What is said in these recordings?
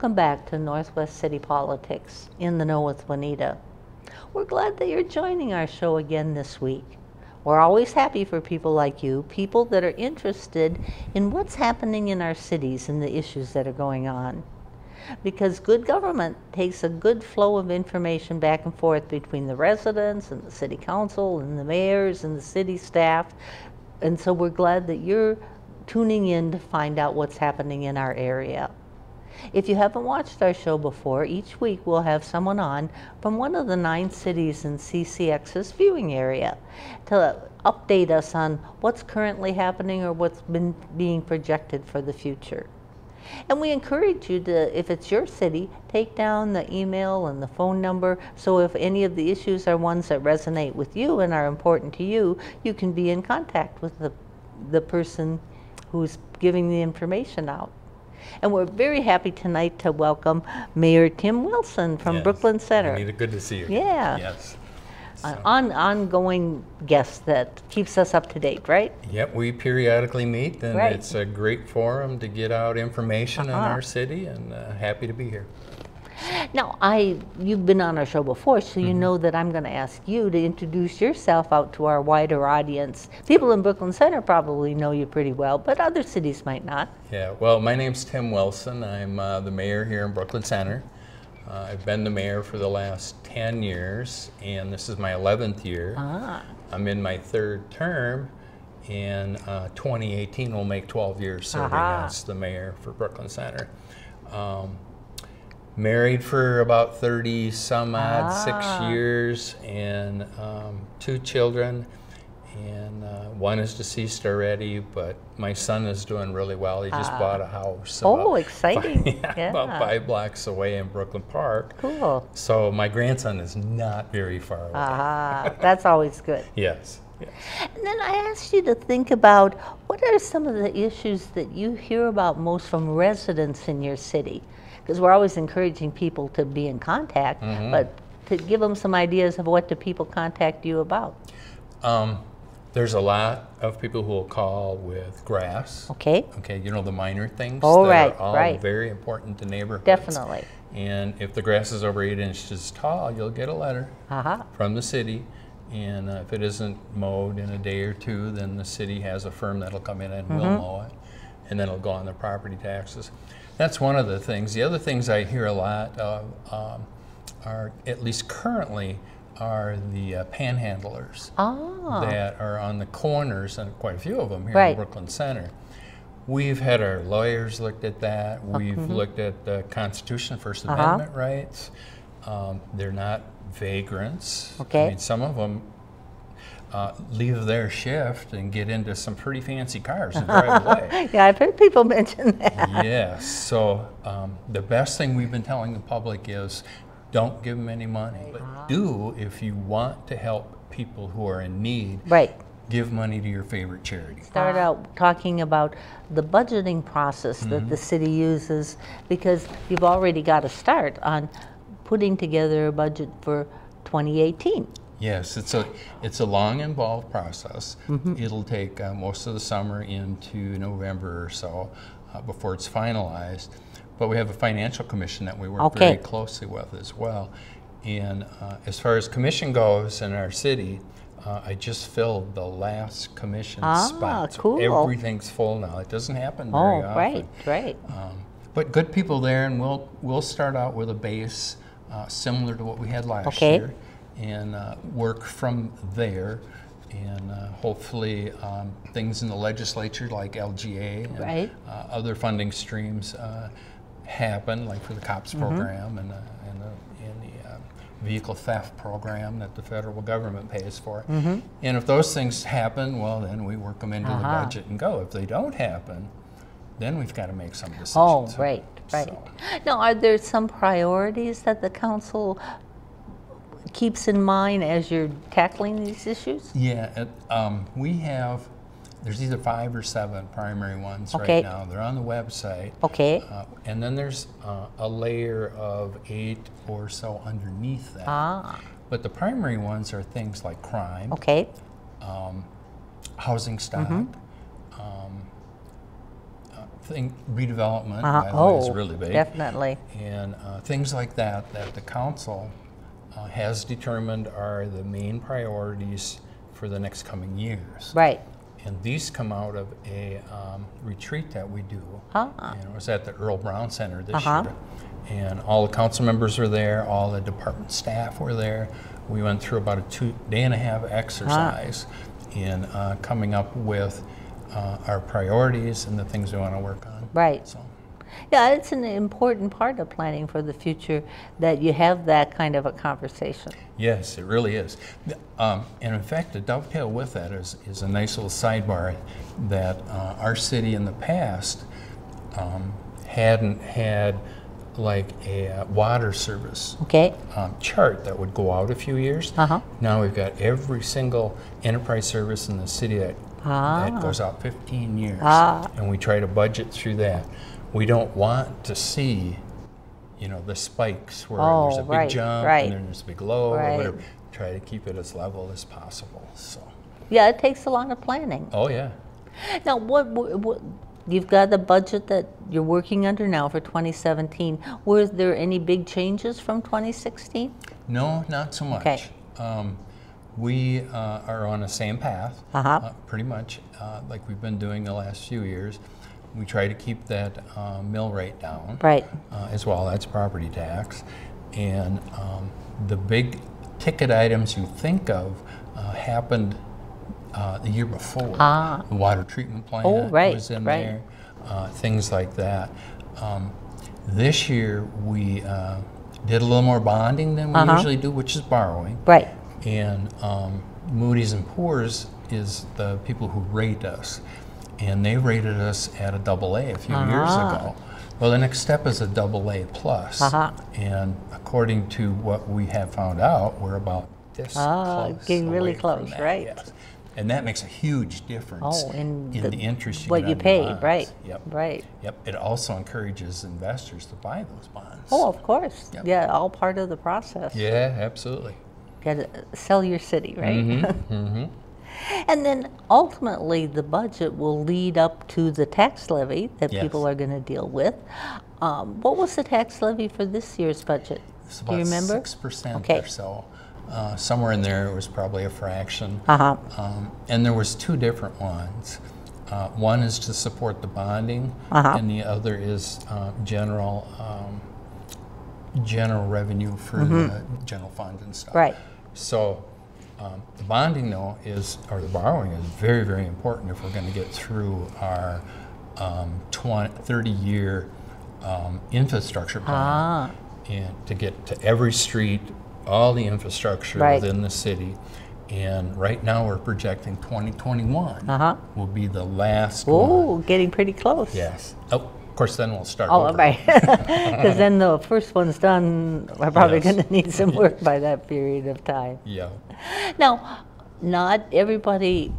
welcome back to Northwest City Politics in the Know with Juanita. We're glad that you're joining our show again this week. We're always happy for people like you, people that are interested in what's happening in our cities and the issues that are going on. Because good government takes a good flow of information back and forth between the residents and the city council and the mayors and the city staff. And so we're glad that you're tuning in to find out what's happening in our area. If you haven't watched our show before, each week we'll have someone on from one of the 9 cities in CCX's viewing area to update us on what's currently happening or what's been being projected for the future. And we encourage you to, if it's your city, take down the email and the phone number, so if any of the issues are ones that resonate with you and are important to you, you can be in contact with the person who's giving the information out. And we're very happy tonight to welcome Mayor Tim Willson from Brooklyn Center. Anita, good to see you. Yeah. Yes. An ongoing guest that keeps us up to date, right? Yep, we periodically meet, and Right. it's a great forum to get out information on our city, and happy to be here. Now, you've been on our show before, so you know that I'm going to ask you to introduce yourself out to our wider audience. People in Brooklyn Center probably know you pretty well, but other cities might not. Yeah, well, my name's Tim Willson. I'm the mayor here in Brooklyn Center. I've been the mayor for the last 10 years, and this is my 11th year. I'm in my 3rd term, and 2018 will make 12 years serving as the mayor for Brooklyn Center. Married for about 30 some odd, 6 years, and 2 children, and one is deceased already, but my son is doing really well. He just bought a house. Exciting. About 5 blocks away in Brooklyn Park. Cool. So my grandson is not very far away. That's always good. Yes. And then I asked you to think about what are some of the issues that you hear about most from residents in your city? Because we're always encouraging people to be in contact, but to give them some ideas of what do people contact you about? There's a lot of people who will call with grass. Okay. Okay, you know, the minor things Oh, that right, are all right. very important to neighborhoods. Definitely. And if the grass is over 8 inches tall, you'll get a letter from the city. And if it isn't mowed in a day or 2, then the city has a firm that'll come in and will mow it. And then it'll go on their property taxes. That's one of the things. The other things I hear a lot of are, at least currently, are the panhandlers that are on the corners, and quite a few of them here in Brooklyn Center. We've had our lawyers looked at that. We've looked at the Constitution, First Amendment rights. They're not vagrants. Okay. I mean, some of them leave their shift and get into some pretty fancy cars and drive away. Yeah, I've heard people mention that. Yes. So the best thing we've been telling the public is don't give them any money. But do, if you want to help people who are in need, give money to your favorite charity. Start out talking about the budgeting process that the city uses, because you've already got a start on putting together a budget for 2018. Yes, it's a long, involved process. It'll take most of the summer into November or so before it's finalized. But we have a financial commission that we work very closely with as well. And as far as commission goes in our city, I just filled the last commission spot. Cool. Everything's full now. It doesn't happen very often. Right. But good people there, and we'll start out with a base similar to what we had last year, and work from there. And hopefully things in the legislature like LGA and other funding streams happen, like for the COPS program and the vehicle theft program that the federal government pays for. And if those things happen, well, then we work them into the budget and go. If they don't happen, then we've got to make some decisions. Oh, right. So. Now, are there some priorities that the council keeps in mind as you're tackling these issues? Yeah, we have, there's either 5 or 7 primary ones right now. They're on the website. And then there's a layer of 8 or so underneath that. But the primary ones are things like crime, housing stock, redevelopment, by the way, is really big. Definitely. And things like that the council has determined are the main priorities for the next coming years. Right. And these come out of a retreat that we do. Ah. And it was at the Earl Brown Center this year. And all the council members were there, all the department staff were there. We went through about a 2.5-day exercise in coming up with our priorities and the things we want to work on. Right. So. Yeah, it's an important part of planning for the future that you have that kind of a conversation. Yes, it really is. And in fact, to dovetail with that is a nice little sidebar that our city in the past hadn't had like a water service chart that would go out a few years. Now we've got every single enterprise service in the city that goes out 15 years, and we try to budget through that. We don't want to see, the spikes where there's a big jump and then there's a big low or whatever. Try to keep it as level as possible. So. Yeah, it takes a lot of planning. Oh yeah. Now, what you've got the budget that you're working under now for 2017. Were there any big changes from 2016? No, not so much. Okay. We are on the same path, pretty much, like we've been doing the last few years. We try to keep that mill rate down, as well. That's property tax. And the big ticket items you think of happened the year before. The water treatment plant was in there, things like that. This year we did a little more bonding than we usually do, which is borrowing. Right. And Moody's and Poor's is the people who rate us. And they rated us at a AA a few years ago. Well, the next step is a AA plus. And according to what we have found out, we're about this close. Getting really close, right? Yes. And that makes a huge difference in the interest what you pay, right? Yep. Right. Yep. It also encourages investors to buy those bonds. Oh, of course. Yep. Yeah, all part of the process. Yeah, absolutely. Got to sell your city, right? Mm-hmm. And then ultimately the budget will lead up to the tax levy that people are going to deal with. What was the tax levy for this year's budget? Do you remember? 6% or so. Somewhere in there it was probably a fraction. And there was two different ones. One is to support the bonding, and the other is general revenue for the general fund and stuff. Right. So the bonding, though, or the borrowing is very, very important if we're going to get through our 30-year infrastructure plan, and to get to every street, all the infrastructure within the city. And right now we're projecting 2021 will be the last one. Oh, getting pretty close. Yes. Oh, of course, then we'll start over. Right. Because then the first one's done, we're probably going to need some work by that period of time. Yeah. Now, not everybody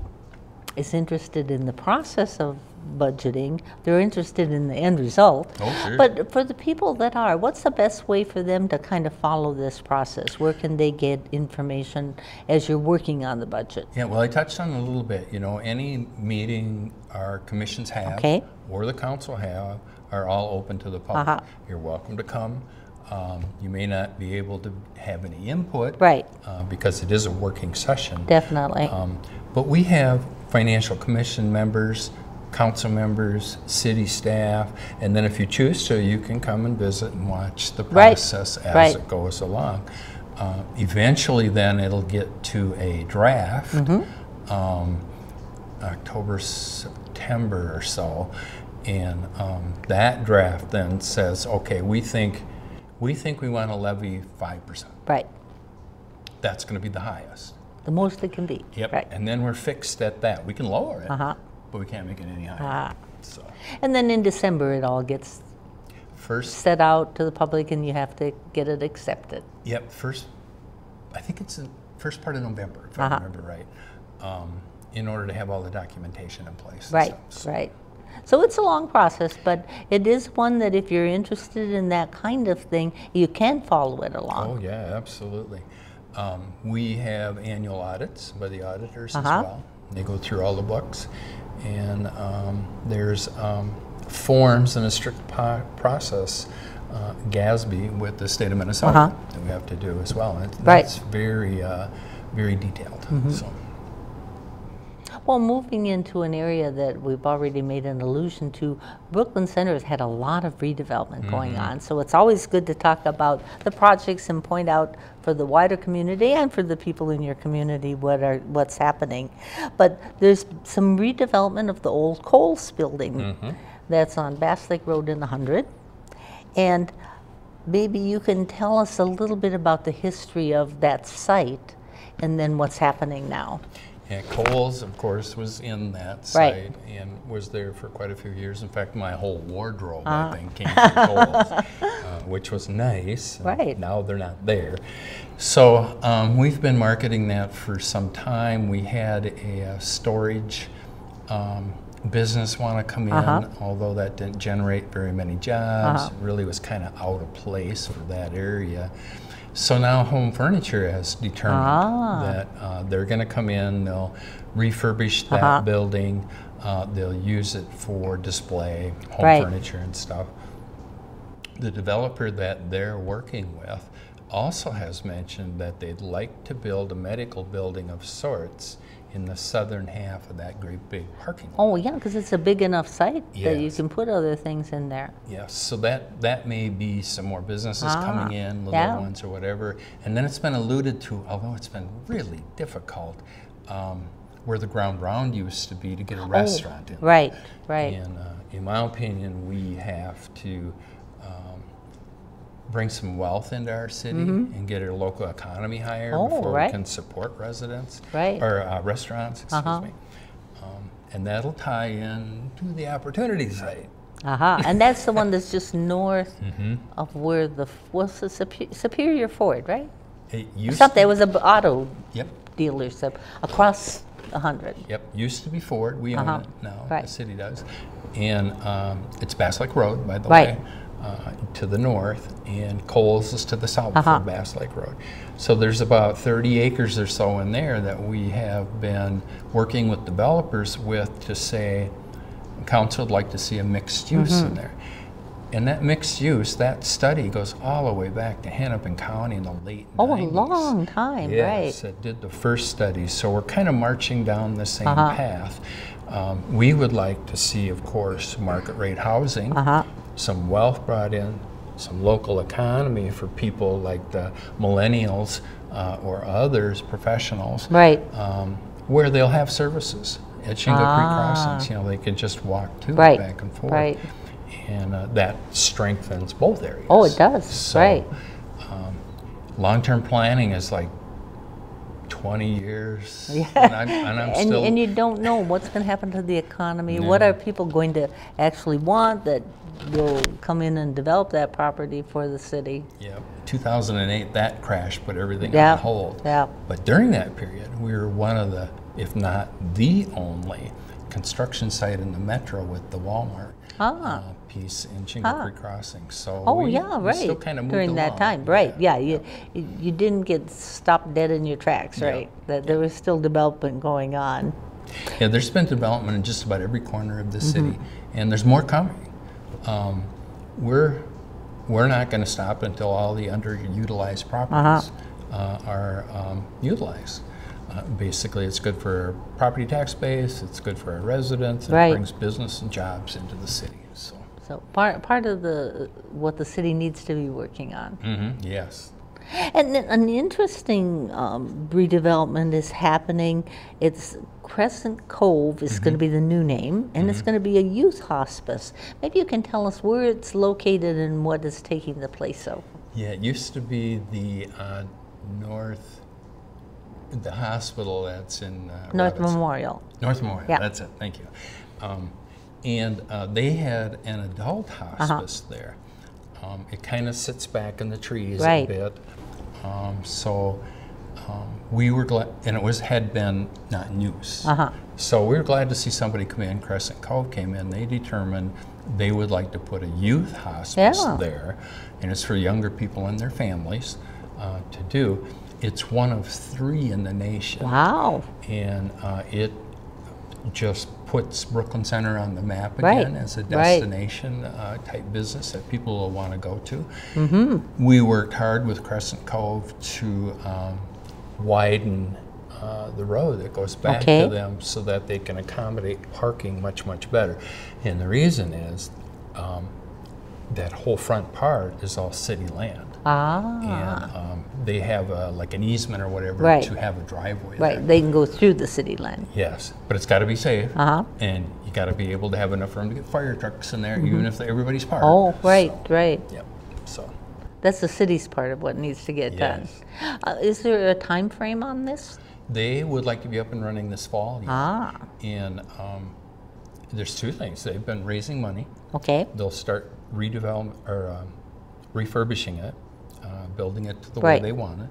is interested in the process of budgeting. They're interested in the end result. Oh, sure. But for the people that are, what's the best way for them to kind of follow this process? Where can they get information as you're working on the budget? Yeah, well, I touched on it a little bit. Any meeting our commissions have or the council have are all open to the public. You're welcome to come. You may not be able to have any input because it is a working session. Definitely. But we have financial commission members, council members, city staff, and then if you choose to, you can come and visit and watch the process as it goes along. Eventually then it'll get to a draft, October, September or so, and that draft then says, okay, we think we want to levy 5%. Right. That's going to be the highest. The most it can be. Yep. Right. And then we're fixed at that. We can lower it, but we can't make it any higher. So. And then in December it all gets set out to the public and you have to get it accepted. Yep. I think it's the first part of November, if I remember right, in order to have all the documentation in place. Right, right. So it's a long process, but it is one that if you're interested in that kind of thing, you can follow it along. Oh yeah, absolutely. We have annual audits by the auditors as well. They go through all the books, and there's forms and a strict process, GASB, with the state of Minnesota that we have to do as well. That's very, very detailed. So. Well, moving into an area that we've already made an allusion to, Brooklyn Center has had a lot of redevelopment going on. So it's always good to talk about the projects and point out for the wider community and for the people in your community what's happening. But there's some redevelopment of the old Kohl's building that's on Bass Lake Road in 100. And maybe you can tell us a little bit about the history of that site and then what's happening now. Yeah, Kohl's, of course, was in that site and was there for quite a few years. In fact, my whole wardrobe, I think, came from Kohl's, which was nice. Now they're not there. So we've been marketing that for some time. We had a storage business want to come in, although that didn't generate very many jobs. It really was kind of out of place for that area. So now Home Furniture has determined that they're going to come in, they'll refurbish that building, they'll use it for display, home furniture and stuff. The developer that they're working with also has mentioned that they'd like to build a medical building of sorts in the southern half of that great big parking lot. Oh yeah, because it's a big enough site that you can put other things in there. Yes, so that may be some more businesses coming in, little ones or whatever. And then it's been alluded to, although it's been really difficult, where the ground round used to be to get a restaurant in. Right. And in my opinion, we have to bring some wealth into our city and get our local economy higher before we can support residents or restaurants, excuse me. And that'll tie in to the opportunity site. And that's the one that's just north of where what's the Superior Ford, right? It used Something. It was an auto dealership across 100. Yep, used to be Ford. We own it now. The city does. And it's Bass Lake Road, by the way. To the north, and Kohl's is to the south of Bass Lake Road. So there's about 30 acres or so in there that we have been working with developers with to say, council would like to see a mixed use in there. And that mixed use, that study goes all the way back to Hennepin County in the late 90s. A long time, yes, it did the first study. So we're kind of marching down the same path. We would like to see, of course, market rate housing, some wealth brought in, some local economy for people like the millennials or others, professionals, where they'll have services at Shingle Creek Crossings. You know, they can just walk to it back and forth. And that strengthens both areas. Oh, it does, so, long-term planning is like 20 years, and I'm still... And you don't know what's going to happen to the economy. What are people going to actually want that will come in and develop that property for the city? 2008, that crash put everything on hold. But during that period, we were one of the, if not the only, construction site in the metro with the Walmart piece in Shingle Creek Crossing. So we still kind of moved during that along. time, you didn't get stopped dead in your tracks, That there was still development going on. Yeah, there's been development in just about every corner of the city, and there's more coming. We're not going to stop until all the underutilized properties are utilized. Basically, it's good for our property tax base, it's good for our residents, and it brings business and jobs into the city. So part of what the city needs to be working on. Yes. And an interesting redevelopment is happening. It's Crescent Cove is going to be the new name, and it's going to be a youth hospice. Maybe you can tell us where it's located and what is taking the place of. Yeah, it used to be the the hospital that's in North Memorial. North Memorial, that's it, thank you. And they had an adult hospice there. It kind of sits back in the trees a bit. We were glad, and had been not in use. So we were glad to see somebody come in. Crescent Cove came in. They determined they would like to put a youth hospice there, and it's for younger people and their families to do. It's one of 3 in the nation. Wow. And it just puts Brooklyn Center on the map again as a destination type business that people will want to go to. We worked hard with Crescent Cove to widen the road that goes back to them so that they can accommodate parking much, much better. And the reason is that whole front part is all city land. And they have like an easement or whatever to have a driveway there. They can go through the city land. Yes, but it's got to be safe, and you got to be able to have enough room to get fire trucks in there, even if everybody's parked. Oh, right. Yep. So that's the city's part of what needs to get done. Is there a time frame on this? They would like to be up and running this fall. And there's two things. They've been raising money. They'll start redevelopment or refurbishing it, building it to the way they want it.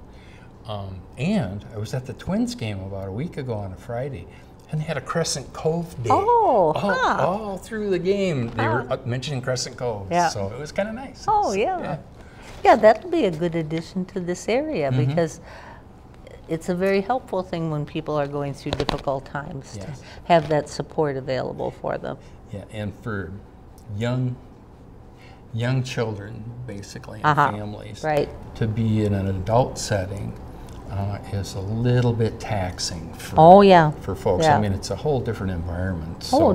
And I was at the Twins game about a week ago on a Friday, and they had a Crescent Cove day. All through the game, they were mentioning Crescent Cove. So it was kind of nice. Yeah, that'll be a good addition to this area because it's a very helpful thing when people are going through difficult times to have that support available for them. Yeah, and for young children, basically, and families, to be in an adult setting is a little bit taxing for, for folks. I mean, it's a whole different environment. So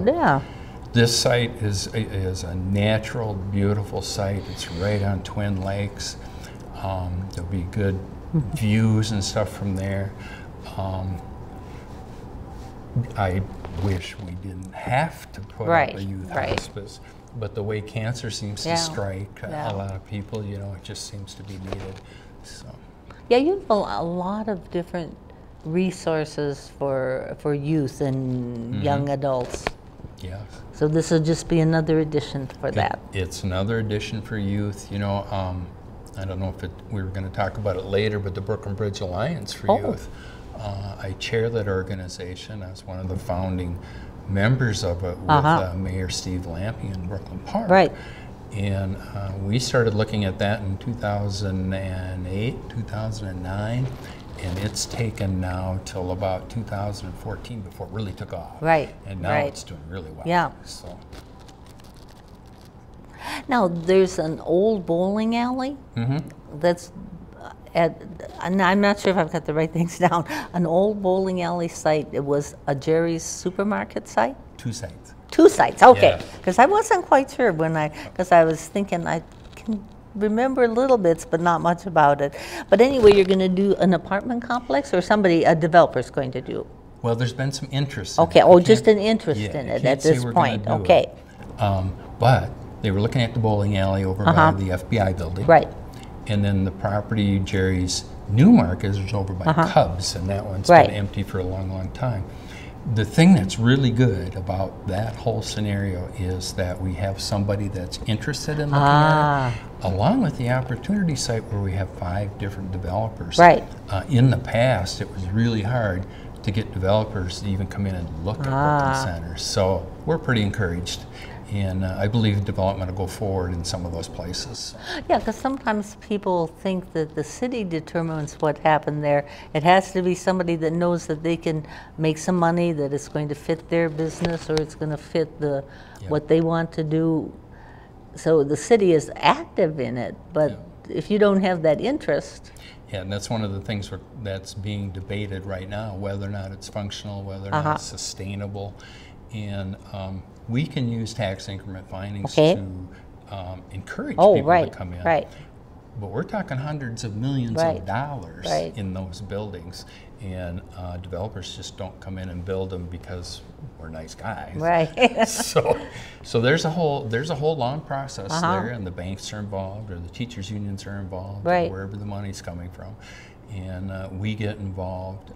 this site is a natural, beautiful site. It's right on Twin Lakes. There'll be good views and stuff from there. I wish we didn't have to put up a youth hospice, but the way cancer seems to strike a lot of people, you know, it just seems to be needed. So. Yeah, you have a lot of different resources for youth and young adults. Yes. So this will just be another addition for that. It's another addition for youth. You know, I don't know if we were going to talk about it later, but the Brooklyn Bridge Alliance for Youth. I chair that organization. I was one of the founding members of it with Mayor Steve Lampe in Brooklyn Park. And we started looking at that in 2008, 2009, and it's taken now till about 2014 before it really took off. And now it's doing really well. So. Now, there's an old bowling alley that's at, and I'm not sure if I've got the right things down, an old bowling alley site. It was a Jerry's supermarket site? 2 sites. 2 sites, okay. Because I wasn't quite sure because I was thinking I can remember little bits, but not much about it. But anyway, you're going to do an apartment complex, or a developer's going to do? Well, there's been some interest in it. Just an interest in it at this point. But they were looking at the bowling alley over by the FBI building. And then the property Jerry's Newmarket is over by Cubs, and that one's been empty for a long, long time. The thing that's really good about that whole scenario is that we have somebody that's interested in looking at it, along with the opportunity site where we have 5 different developers. In the past, it was really hard to get developers to even come in and look at Brooklyn Center. So we're pretty encouraged. And I believe development will go forward in some of those places. Yeah, because sometimes people think that the city determines what happened there. It has to be somebody that knows that they can make some money, that it's going to fit their business, or it's going to fit what they want to do. So the city is active in it, but if you don't have that interest. Yeah, and that's one of the things that's being debated right now, whether or not it's functional, whether or not it's sustainable. And we can use tax increment findings to encourage people to come in. But we're talking hundreds of millions of dollars in those buildings, and developers just don't come in and build them because we're nice guys. So there's a whole long process there, and the banks are involved, or the teachers unions are involved, or wherever the money's coming from. And we get involved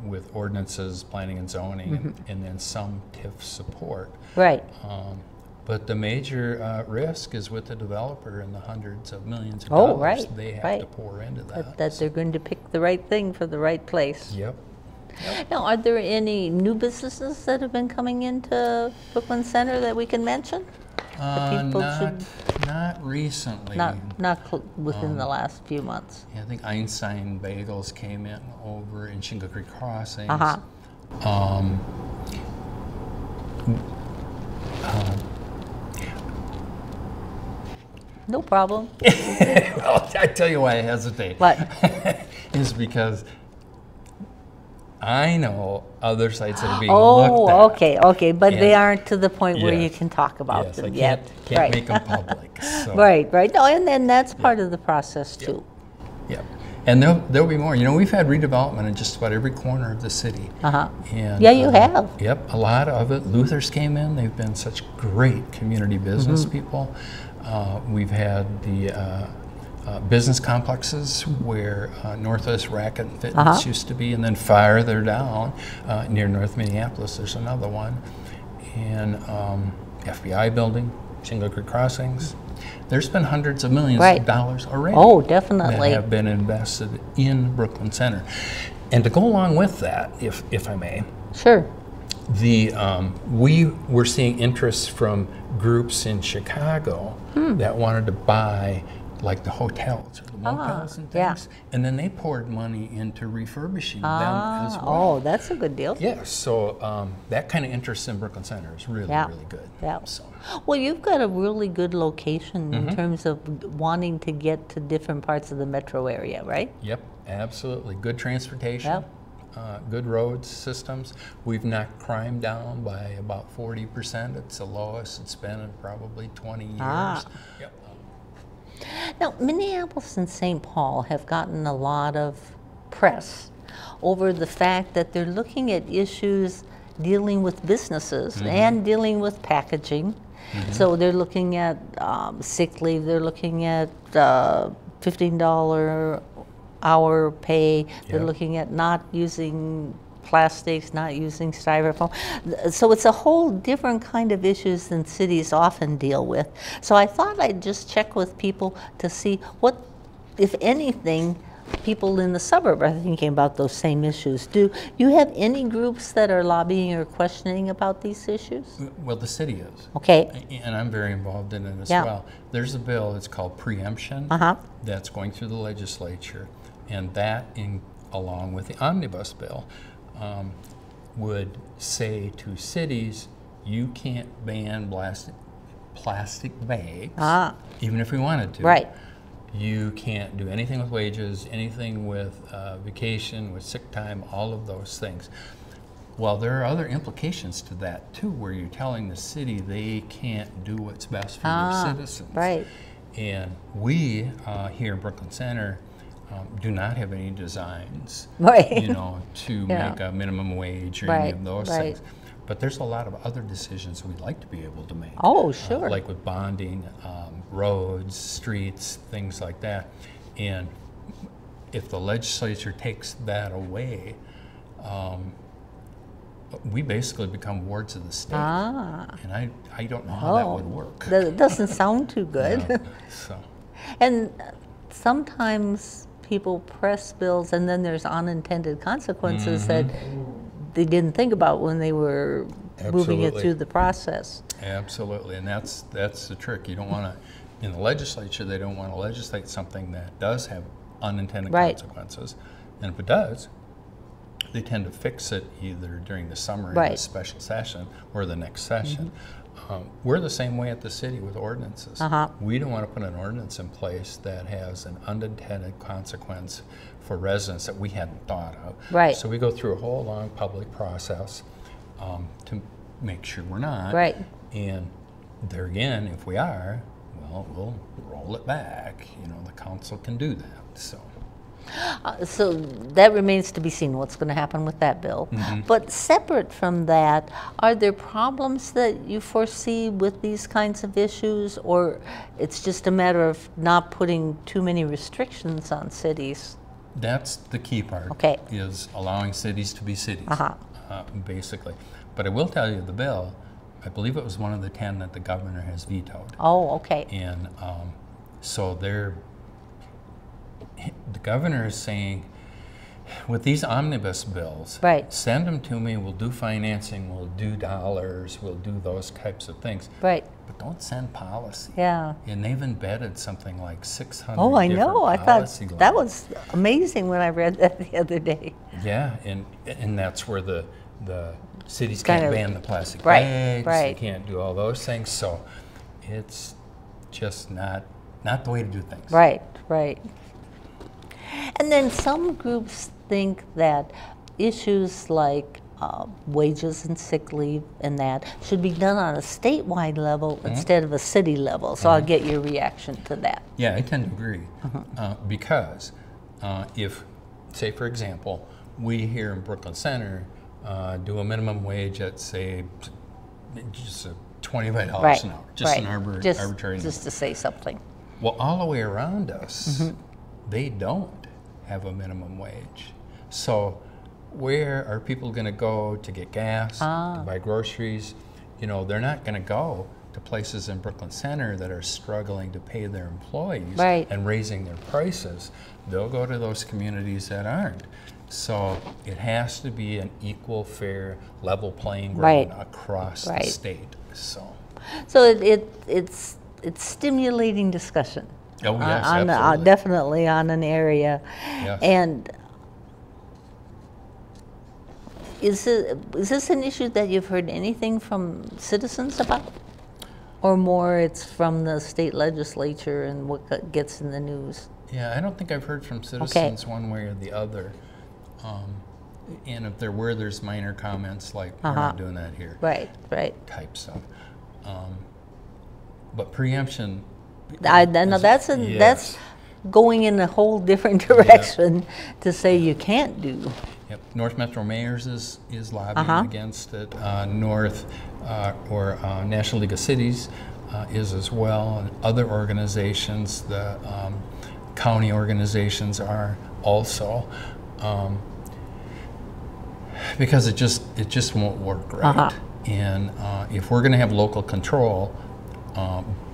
with ordinances, planning and zoning, and then some TIF support. But the major risk is with the developer and the hundreds of millions of dollars they have to pour into that. That they're going to pick the right thing for the right place. Now, are there any new businesses that have been coming into Brooklyn Center that we can mention? Not recently. Not within the last few months. Yeah, I think Einstein Bagels came in over in Shingle Creek Crossings. No problem. Well, I tell you why I hesitate. What? Is because I know other sites that are being looked at. Oh, okay, but they aren't to the point where you Yes, can talk about yes, them I yet. can't make them public. So. Right. No, and then that's part of the process too. Yeah, and there'll be more. You know, we've had redevelopment in just about every corner of the city. And, yeah, you have. Yep, a lot of it. Luther's came in. They've been such great community business people. We've had the business complexes where Northwest Racket and Fitness used to be, and then farther down near North Minneapolis, there's another one. And FBI building, Shingle Creek Crossings. There's been hundreds of millions of dollars already. Oh, definitely. That have been invested in Brooklyn Center. And to go along with that, if I may. Sure. We were seeing interest from groups in Chicago that wanted to buy like the hotels or the motels and things, and then they poured money into refurbishing them as well. Oh, that's a good deal. Yes, so that kind of interest in Brooklyn Center is really, really good. Yeah. So. Well, you've got a really good location in terms of wanting to get to different parts of the metro area, right? Yep, absolutely. Good transportation. Yep. Good road systems. We've knocked crime down by about 40%. It's the lowest it's been in probably 20 years. Yep. Now, Minneapolis and St. Paul have gotten a lot of press over the fact that they're looking at issues dealing with businesses and dealing with packaging. So they're looking at sick leave, they're looking at $15 hour pay, they're looking at not using plastics, not using styrofoam. So it's a whole different kind of issues than cities often deal with. So I thought I'd just check with people to see what, if anything, people in the suburb are thinking about those same issues. Do you have any groups that are lobbying or questioning about these issues? Well, the city is. Okay. And I'm very involved in it as well. There's a bill, it's called preemption, that's going through the legislature, and that, along with the omnibus bill, would say to cities, you can't ban plastic bags, even if we wanted to. Right. You can't do anything with wages, anything with vacation, with sick time, all of those things. Well, there are other implications to that too, where you're telling the city they can't do what's best for their citizens. Right. And we here in Brooklyn Center do not have any designs, right. To make a minimum wage or any of those things. But there's a lot of other decisions we'd like to be able to make. Oh, sure. Like with bonding, roads, streets, things like that. And if the legislature takes that away, we basically become wards of the state. And I don't know how that would work. That doesn't sound too good. No, so. And sometimes people press bills and then there's unintended consequences that they didn't think about when they were moving it through the process. Absolutely, and that's the trick. You don't want to, in the legislature, they don't want to legislate something that does have unintended consequences. And if it does, they tend to fix it either during the summer in a special session or the next session. We're the same way at the city with ordinances. We don't want to put an ordinance in place that has an unintended consequence for residents that we hadn't thought of. Right. So we go through a whole long public process to make sure we're not. Right. And there again, if we are, well, we'll roll it back. The council can do that. So that remains to be seen what's going to happen with that bill. But separate from that, are there problems that you foresee with these kinds of issues, or it's just a matter of not putting too many restrictions on cities? That's the key part, is allowing cities to be cities, basically. But I will tell you, the bill, I believe it was one of the 10 that the governor has vetoed. Oh, okay. And so the governor is saying, with these omnibus bills, send them to me, we'll do financing, we'll do dollars, we'll do those types of things. Right. But don't send policy. Yeah. And they've embedded something like 600 Oh, I know. I thought lines. that was amazing when I read that the other day. Yeah, and that's where the cities can't ban the plastic bags, they can't do all those things, so it's just not not the way to do things. Right, right. And then some groups think that issues like wages and sick leave and that should be done on a statewide level instead of a city level. So I'll get your reaction to that. Yeah, I tend to agree. Because if, say for example, we here in Brooklyn Center do a minimum wage at, say, just $25 an hour, just an arbitrary number. Just to say something. Well, all the way around us, they don't have a minimum wage. So where are people going to go to get gas, to buy groceries? You know, they're not going to go to places in Brooklyn Center that are struggling to pay their employees and raising their prices. They'll go to those communities that aren't. So it has to be an equal, fair, level playing ground across the state. So it's stimulating discussion. Oh yes, absolutely. Definitely on an area. Yes. And is this an issue that you've heard anything from citizens about? Or more it's from the state legislature and what gets in the news? Yeah, I don't think I've heard from citizens one way or the other. And if there's minor comments like, we're not doing that here. Right. Type stuff. But preemption. That's going in a whole different direction to say you can't do. Yep. North Metro Mayors is lobbying against it. National League of Cities is as well, and other organizations, the county organizations are also, because it just won't work right. And if we're going to have local control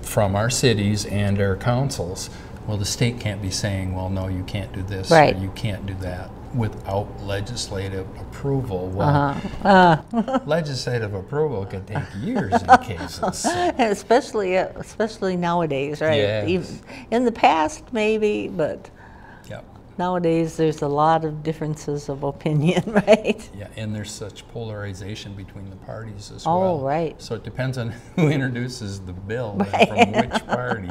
from our cities and our councils, well, the state can't be saying, well, no, you can't do this or you can't do that without legislative approval. Well, legislative approval can take years in cases. Especially nowadays, right? Yes. Even in the past, maybe, but nowadays there's a lot of differences of opinion, right? Yeah, and there's such polarization between the parties as well. Oh, right. So it depends on who introduces the bill and from which party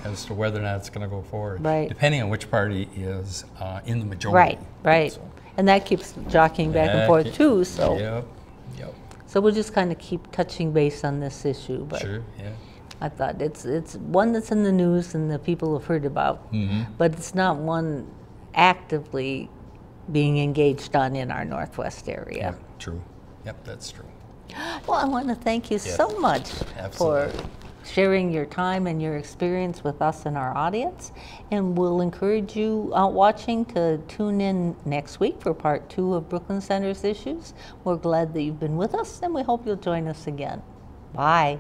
as to whether or not it's going to go forward. Right. Depending on which party is in the majority. Right. So. And that keeps jockeying back and forth too. So. Yep. So we'll just kind of keep touching base on this issue. But sure. Yeah. I thought it's one that's in the news and the people have heard about, but it's not one actively being engaged on in our Northwest area. Yeah, true. Yep, that's true. Well, I want to thank you so much for sharing your time and your experience with us and our audience. And we'll encourage you out watching to tune in next week for part 2 of Brooklyn Center's Issues. We're glad that you've been with us, and we hope you'll join us again. Bye.